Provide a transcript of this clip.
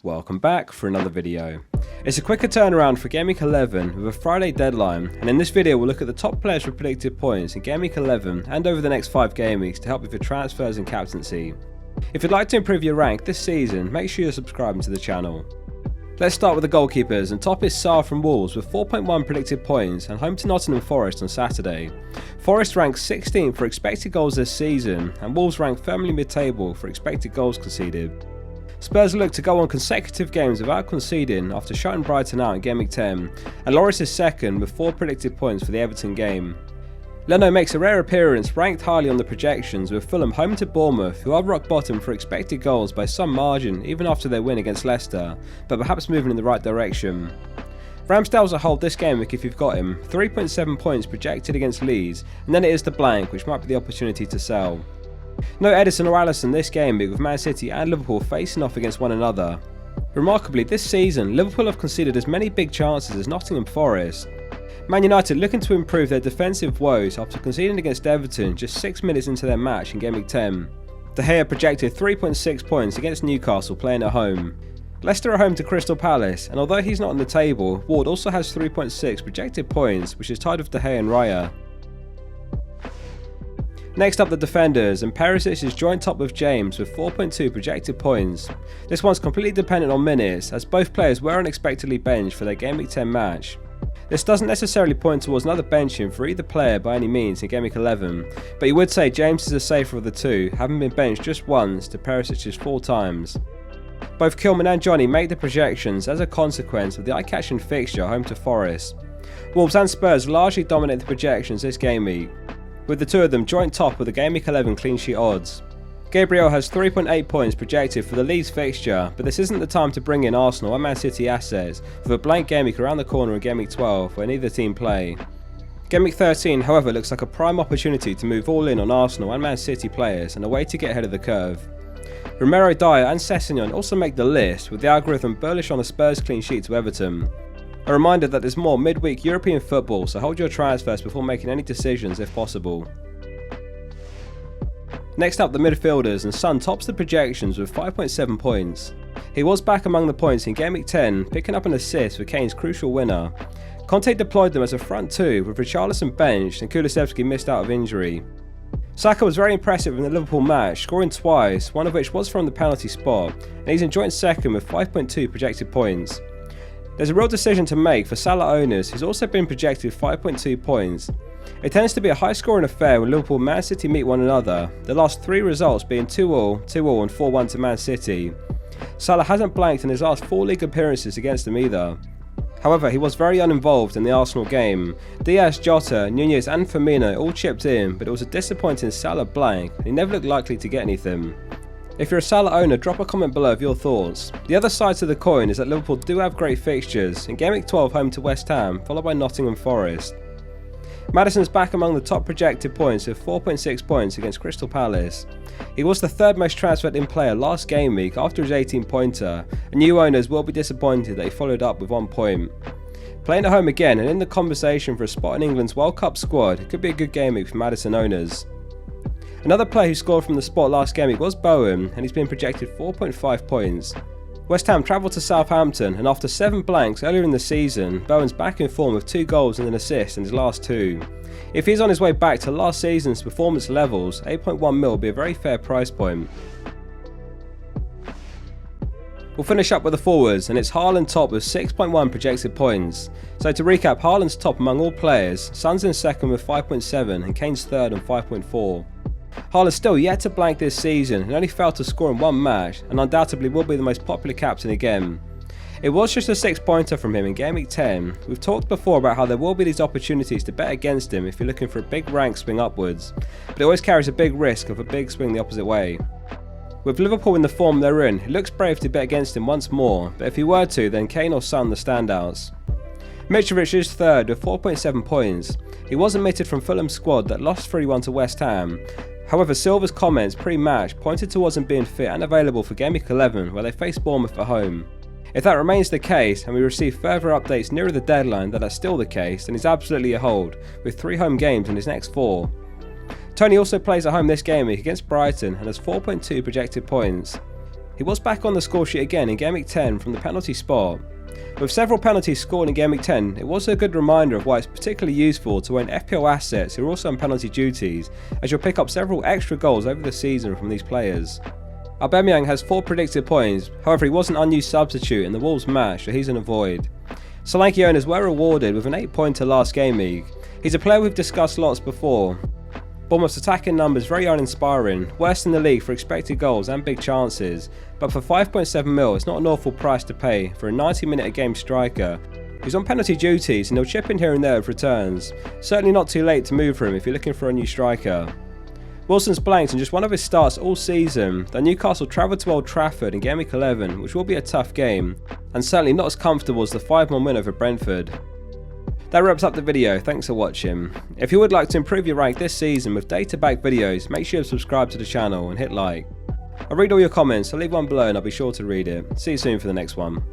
welcome back for another video. It's a quicker turnaround for Gameweek 11 with a Friday deadline, and in this video we'll look at the top players with predicted points in Gameweek 11 and over the next 5 game weeks to help with your transfers and captaincy. If you'd like to improve your rank this season, make sure you're subscribing to the channel. Let's start with the goalkeepers, and top is Salah from Wolves with 4.1 predicted points and home to Nottingham Forest on Saturday. Forest ranks 16th for expected goals this season, and Wolves rank firmly mid-table for expected goals conceded. Spurs look to go on consecutive games without conceding after shutting Brighton out in Gameweek 10, and Loris is second with 4 predicted points for the Everton game. Leno makes a rare appearance, ranked highly on the projections, with Fulham home to Bournemouth, who are rock bottom for expected goals by some margin even after their win against Leicester, but perhaps moving in the right direction. Ramsdale's a hold this game week if you've got him, 3.7 points projected against Leeds, and then it is the blank, which might be the opportunity to sell. No Edison or Alisson this game week with Man City and Liverpool facing off against one another. Remarkably, this season Liverpool have conceded as many big chances as Nottingham Forest. Man United looking to improve their defensive woes after conceding against Everton just 6 minutes into their match in Gameweek 10. De Gea projected 3.6 points against Newcastle playing at home. Leicester are home to Crystal Palace, and although he's not on the table, Ward also has 3.6 projected points, which is tied with De Gea and Raya. Next up, the defenders, and Perisic is joint top with James with 4.2 projected points. This one's completely dependent on minutes, as both players were unexpectedly benched for their Gameweek 10 match. This doesn't necessarily point towards another benching for either player by any means in Gameweek 11, but you would say James is the safer of the two, having been benched just once to Perisic's 4 times. Both Kilman and Johnny make the projections as a consequence of the eye-catching fixture home to Forest. Wolves and Spurs largely dominate the projections this game week, with the two of them joint top with the Gameweek 11 clean sheet odds. Gabriel has 3.8 points projected for the Leeds fixture, but this isn't the time to bring in Arsenal and Man City assets, with a blank gameweek around the corner in Gameweek 12 where neither team play. Gameweek 13 however looks like a prime opportunity to move all in on Arsenal and Man City players and a way to get ahead of the curve. Romero, Dyer and Sessegnon also make the list, with the algorithm bullish on a Spurs clean sheet to Everton. A reminder that there's more midweek European football, so hold your transfers before making any decisions if possible. Next up, the midfielders, and Son tops the projections with 5.7 points. He was back among the points in Gameweek 10, picking up an assist for Kane's crucial winner. Conte deployed them as a front two, with Richarlison benched and Kulusevski missed out of injury. Saka was very impressive in the Liverpool match, scoring twice, one of which was from the penalty spot, and he's in joint second with 5.2 projected points. There's a real decision to make for Salah owners, who's also been projected 5.2 points. It tends to be a high scoring affair when Liverpool and Man City meet one another, the last 3 results being 2-2, 2-2 and 4-1 to Man City. Salah hasn't blanked in his last 4 league appearances against them either. However, he was very uninvolved in the Arsenal game. Diaz, Jota, Nunez and Firmino all chipped in, but it was a disappointing Salah blank, and he never looked likely to get anything. If you're a Salah owner, drop a comment below of your thoughts. The other side to the coin is that Liverpool do have great fixtures, in Gameweek 12 home to West Ham, followed by Nottingham Forest. Maddison's back among the top projected points with 4.6 points against Crystal Palace. He was the 3rd most transferred in player last game week after his 18-pointer, and new owners will be disappointed that he followed up with 1 point. Playing at home again and in the conversation for a spot in England's World Cup squad, it could be a good game week for Maddison owners. Another player who scored from the spot last game week was Bowen, and he's been projected 4.5 points. West Ham travelled to Southampton, and after 7 blanks earlier in the season, Bowen's back in form with 2 goals and an assist in his last 2. If he's on his way back to last season's performance levels, 8.1 mil will be a very fair price point. We'll finish up with the forwards, and it's Haaland top with 6.1 projected points. So to recap, Haaland's top among all players, Son's in second with 5.7 and Kane's third on 5.4. Haaland's still yet to blank this season and only failed to score in 1 match, and undoubtedly will be the most popular captain again. It was just a 6-pointer from him in Gameweek 10. We've talked before about how there will be these opportunities to bet against him if you're looking for a big rank swing upwards, but it always carries a big risk of a big swing the opposite way. With Liverpool in the form they're in, it looks brave to bet against him once more, but if he were to, then Kane or Son the standouts. Mitrovic is third with 4.7 points. He was omitted from Fulham's squad that lost 3-1 to West Ham. However, Silva's comments pre-match pointed towards him being fit and available for Gameweek 11 where they face Bournemouth at home. If that remains the case and we receive further updates nearer the deadline that that's still the case, then he's absolutely a hold, with 3 home games in his next 4. Tony also plays at home this game week against Brighton and has 4.2 projected points. He was back on the score sheet again in Gameweek 10 from the penalty spot. With several penalties scored in Gameweek 10, it was a good reminder of why it's particularly useful to own FPL assets who are also on penalty duties, as you'll pick up several extra goals over the season from these players. Aubameyang has 4 predicted points, however he was an unused substitute in the Wolves match, so he's in a void. Solanke owners were rewarded with an 8-pointer last game week. He's a player we've discussed lots before. Bournemouth's attacking numbers very uninspiring, worst in the league for expected goals and big chances, but for 5.7 mil it's not an awful price to pay for a 90-minute a game striker who's on penalty duties and he'll chip in here and there with returns. Certainly not too late to move for him if you're looking for a new striker. Wilson's blanked in just one of his starts all season, though Newcastle travelled to Old Trafford in Gameweek 11, which will be a tough game, and certainly not as comfortable as the 5-1 win over Brentford. That wraps up the video, thanks for watching. If you would like to improve your rank this season with data-backed videos, make sure you subscribe to the channel and hit like. I'll read all your comments, so leave one below and I'll be sure to read it. See you soon for the next one.